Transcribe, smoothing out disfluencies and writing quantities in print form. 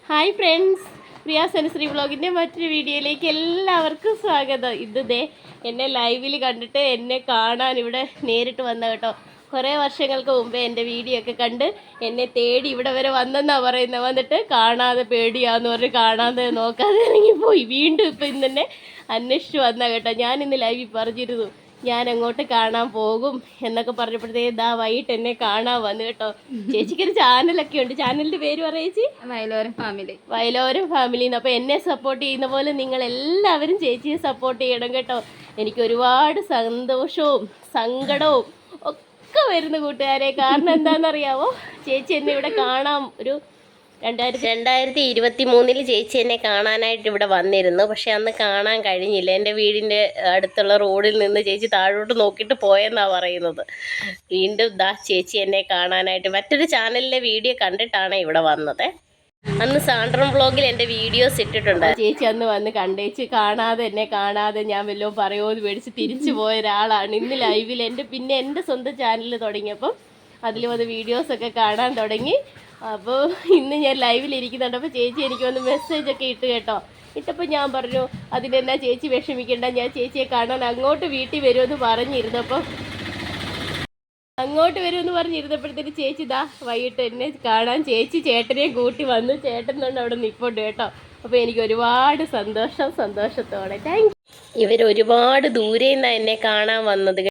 Hi friends, പ്രിയ സനശ്രീ വ്ളോഗിൻ്റെ മറ്റൊരു വീഡിയോയിലേക്ക് എല്ലാവർക്കും സ്വാഗതം. ഇത് എന്നെ ലൈവിൽ കണ്ടിട്ട് എന്നെ കാണാൻ ഇവിടെ നേരിട്ട് വന്ന കേട്ടോ. കുറേ വർഷങ്ങൾക്ക് മുമ്പേ എൻ്റെ വീഡിയോ ഒക്കെ കണ്ട് എന്നെ തേടി ഇവിടെ വരെ വന്നെന്നാണ് പറയുന്നത്. വന്നിട്ട് കാണാതെ പേടിയാന്ന് പറഞ്ഞ് കാണാതെ നോക്കാതെ ഇറങ്ങിപ്പോയി. വീണ്ടും ഇപ്പം ഇന്ന് തന്നെ അന്വേഷിച്ച് വന്ന കേട്ടോ. ഞാനിന്ന് ലൈവിൽ പറഞ്ഞിരുന്നു ഞാൻ അങ്ങോട്ട് കാണാൻ പോകും എന്നൊക്കെ പറഞ്ഞപ്പോഴത്തേക്ക് വൈകിട്ട് എന്നെ കാണാൻ വന്നു കേട്ടോ. ചേച്ചിക്കൊരു ചാനലൊക്കെ ഉണ്ട്. ചാനലിന്റെ പേര് പറയേച്ചി? വയലോരം ഫാമിലി. അപ്പൊ എന്നെ സപ്പോർട്ട് ചെയ്യുന്ന പോലെ നിങ്ങൾ എല്ലാവരും ചേച്ചിയെ സപ്പോർട്ട് ചെയ്യണം കേട്ടോ. എനിക്ക് ഒരുപാട് സന്തോഷവും സങ്കടവും ഒക്കെ വരുന്നു കൂട്ടുകാരെ. കാരണം എന്താണെന്നറിയാവോ, ചേച്ചി എന്നെ ഇവിടെ കാണാൻ ഒരു 2023 ചേച്ചി എന്നെ കാണാനായിട്ട് ഇവിടെ വന്നിരുന്നു. പക്ഷെ അന്ന് കാണാൻ കഴിഞ്ഞില്ല. എൻ്റെ വീടിൻ്റെ അടുത്തുള്ള റോഡിൽ നിന്ന് ചേച്ചി താഴോട്ട് നോക്കിയിട്ട് പോയെന്നാണ് പറയുന്നത്. വീണ്ടും ചേച്ചി എന്നെ കാണാനായിട്ട് മറ്റൊരു ചാനലിലെ വീഡിയോ കണ്ടിട്ടാണ് ഇവിടെ വന്നത്. അന്ന് സാൻഡ്രം വ്ളോഗിൽ എൻ്റെ വീഡിയോസ് ഇട്ടിട്ടുണ്ട്. ചേച്ചി അന്ന് വന്ന് കണ്ടേച്ച് എന്നെ കാണാതെ ഞാൻ വല്ലതും പറയുമോ മേടിച്ച് തിരിച്ചു പോയ ഒരാളാണ്. ഇന്ന് ലൈവിൽ എൻ്റെ സ്വന്തം ചാനൽ തുടങ്ങിയപ്പം അതിൽ വന്ന് വീഡിയോസൊക്കെ കാണാൻ തുടങ്ങി. അപ്പോൾ ഇന്ന് ഞാൻ ലൈവിലിരിക്കുന്നുണ്ട്. അപ്പോൾ ചേച്ചി എനിക്ക് വന്ന് മെസ്സേജൊക്കെ ഇട്ട് കേട്ടോ. ഇട്ടപ്പോൾ ഞാൻ പറഞ്ഞു അതിനെന്നാ ചേച്ചി വിഷമിക്കേണ്ട, ഞാൻ ചേച്ചിയെ കാണാൻ അങ്ങോട്ട് വീട്ടിൽ വരുമെന്ന് പറഞ്ഞിരുന്നപ്പോൾ പറഞ്ഞിരുന്നപ്പോഴത്തേക്ക് ചേച്ചി വൈകിട്ട് എന്നെ കാണാൻ ചേട്ടനെയും കൂട്ടി വന്നു. ചേട്ടൻ കൊണ്ട് അവിടെ നിൽപ്പുണ്ട് കേട്ടോ. അപ്പോൾ എനിക്ക് ഒരുപാട് സന്തോഷത്തോടെ താങ്ക് യു. ഇവരൊരുപാട് ദൂരെ നിന്നാണ് എന്നെ കാണാൻ വന്നത്.